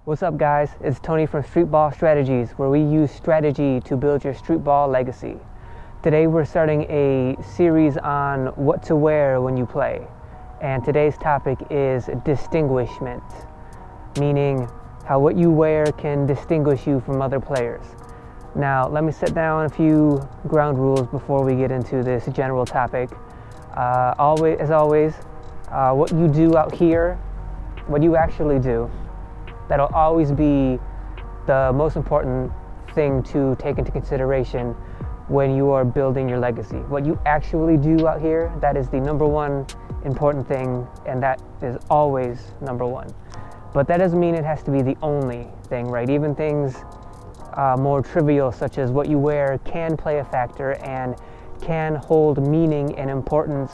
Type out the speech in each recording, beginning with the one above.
What's up, guys? It's Tony from Streetball Strategies, where we use strategy to build your streetball legacy. Today we're starting a series on what to wear when you play. And today's topic is distinguishment, meaning how what you wear can distinguish you from other players. Now, let me set down a few ground rules before we get into this general topic. As always, what you do out here, what you actually do, that'll always be the most important thing to take into consideration when you are building your legacy. What you actually do out here, that is the number one important thing, and that is always number one. But that doesn't mean it has to be the only thing, right? Even things more trivial, such as what you wear, can play a factor and can hold meaning and importance,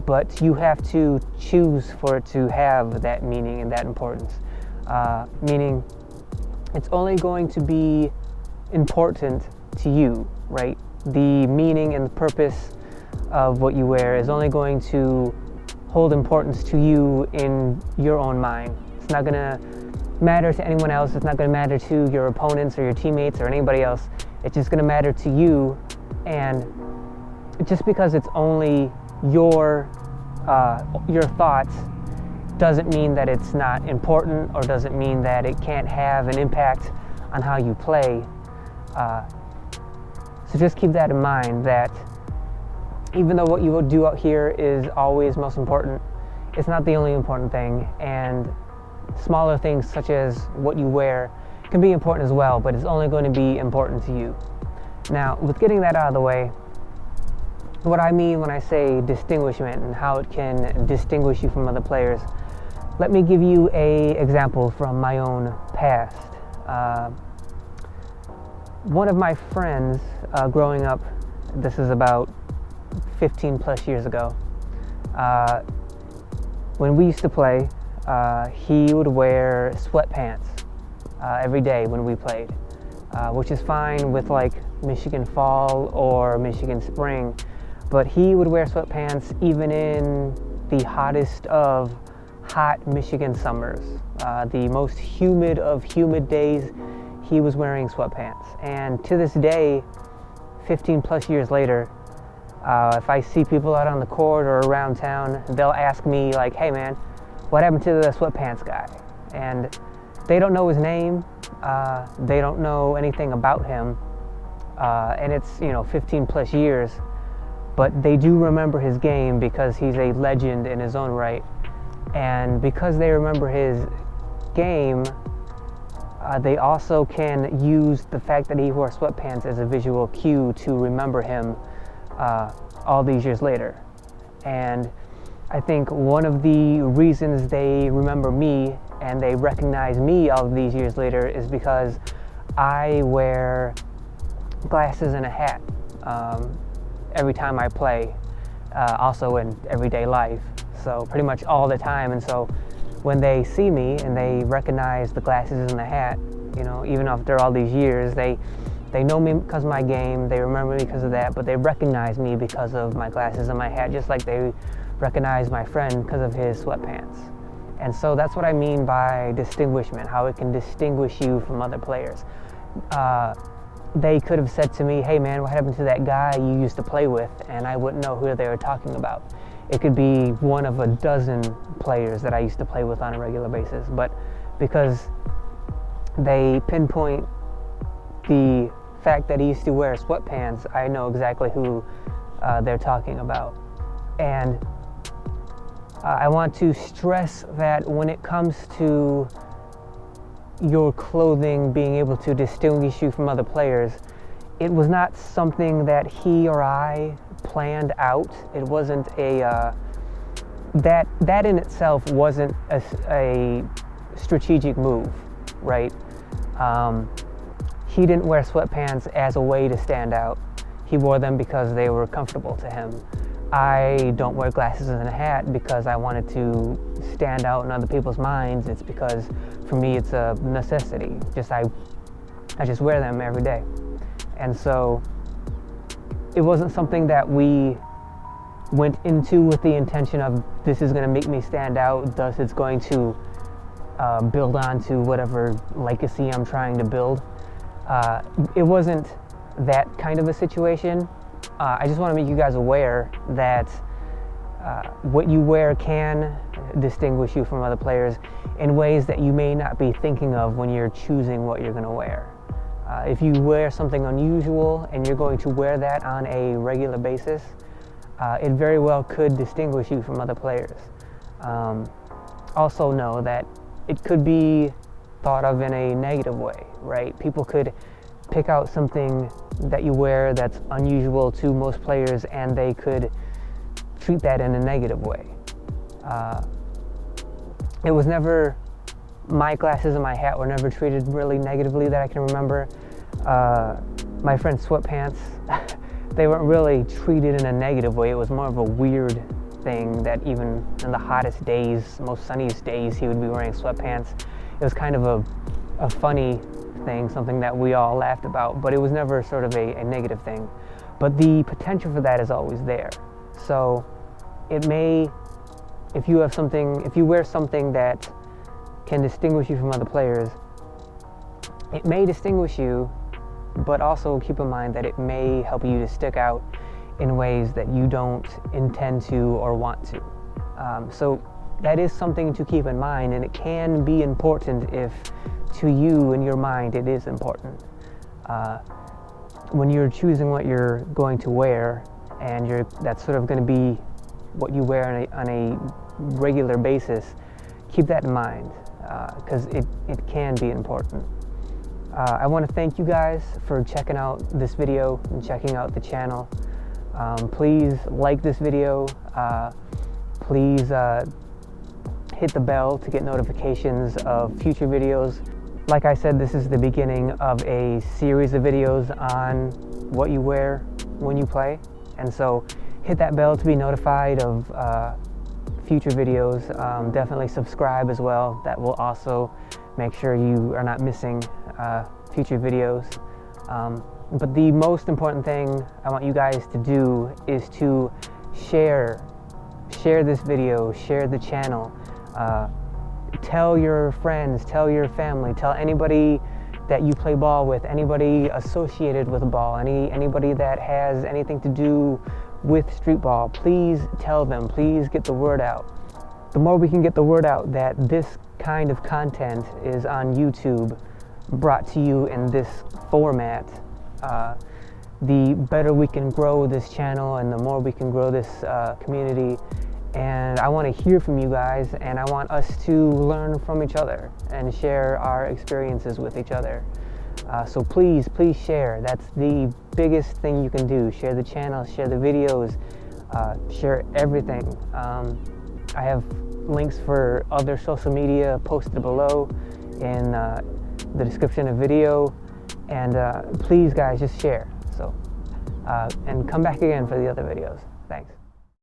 but you have to choose for it to have that meaning and that importance. Meaning it's only going to be important to you, right? The meaning and the purpose of what you wear is only going to hold importance to you in your own mind. It's not going to matter to anyone else. It's not going to matter to your opponents or your teammates or anybody else. It's just going to matter to you, and just because it's only your thoughts doesn't mean that it's not important, or doesn't mean that it can't have an impact on how you play. So just keep that in mind, that even though what you will do out here is always most important, it's not the only important thing, and smaller things such as what you wear can be important as well, but it's only going to be important to you. Now, with getting that out of the way, what I mean when I say distinguishment and how it can distinguish you from other players, let me give you an example from my own past. One of my friends growing up, this is about 15 plus years ago, when we used to play, he would wear sweatpants every day when we played, which is fine with like Michigan fall or Michigan spring, but he would wear sweatpants even in the hottest of hot Michigan summers. The most humid of humid days, he was wearing sweatpants. And to this day, 15 plus years later, if I see people out on the court or around town, they'll ask me like, hey man, what happened to the sweatpants guy? And they don't know his name, they don't know anything about him, and it's 15 plus years, but they do remember his game because he's a legend in his own right. And because they remember his game, they also can use the fact that he wore sweatpants as a visual cue to remember him all these years later. And I think one of the reasons they remember me and they recognize me all of these years later is because I wear glasses and a hat every time I play, also in everyday life. So pretty much all the time. And so when they see me and they recognize the glasses and the hat, even after all these years, they know me because of my game, they remember me because of that, but they recognize me because of my glasses and my hat, just like they recognize my friend because of his sweatpants. And so that's what I mean by distinguishment, how it can distinguish you from other players. They could have said to me, hey man, what happened to that guy you used to play with? And I wouldn't know who they were talking about. It could be one of a dozen players that I used to play with on a regular basis. But because they pinpoint the fact that he used to wear sweatpants, I know exactly who they're talking about. And I want to stress that when it comes to your clothing being able to distinguish you from other players, it was not something that he or I planned out. It wasn't that in itself wasn't a strategic move, right? He didn't wear sweatpants as a way to stand out. He wore them because they were comfortable to him. I don't wear glasses and a hat because I wanted to stand out in other people's minds. It's because for me it's a necessity. I just wear them every day. And so it wasn't something that we went into with the intention of, this is going to make me stand out, thus it's going to build onto whatever legacy I'm trying to build. It wasn't that kind of a situation. I just want to make you guys aware that what you wear can distinguish you from other players in ways that you may not be thinking of when you're choosing what you're going to wear. If you wear something unusual and you're going to wear that on a regular basis, it very well could distinguish you from other players. Also know that it could be thought of in a negative way, right? People could pick out something that you wear that's unusual to most players, and they could treat that in a negative way. It was never, my glasses and my hat were never treated really negatively that I can remember. My friend's sweatpants, they weren't really treated in a negative way. It was more of a weird thing that even in the hottest days, most sunniest days, he would be wearing sweatpants. It was kind of a funny thing, something that we all laughed about, but it was never sort of a negative thing. But the potential for that is always there. So it may, if you wear something that can distinguish you from other players, it may distinguish you, but also keep in mind that it may help you to stick out in ways that you don't intend to or want to. So that is something to keep in mind, and it can be important if to you in your mind it is important. When you're choosing what you're going to wear, and that's sort of going to be what you wear on a regular basis, keep that in mind, because it can be important. I want to thank you guys for checking out this video and checking out the channel. Please like this video. Please hit the bell to get notifications of future videos. Like I said, this is the beginning of a series of videos on what you wear when you play. And so hit that bell to be notified of future videos. Definitely subscribe as well. That will also make sure you are not missing future videos. But the most important thing I want you guys to do is to share this video, share the channel. Tell your friends, tell your family, tell anybody that you play ball with, anybody associated with ball, anybody that has anything to do with streetball. Please tell them, please get the word out. The more we can get the word out that this kind of content is on YouTube, brought to you in this format, the better we can grow this channel and the more we can grow this community. And I want to hear from you guys, and I want us to learn from each other and share our experiences with each other. So please share. That's the biggest thing you can do. Share the channel, share the videos, share everything. I have links for other social media posted below in the description of video. And please guys, just share. So, and come back again for the other videos. Thanks.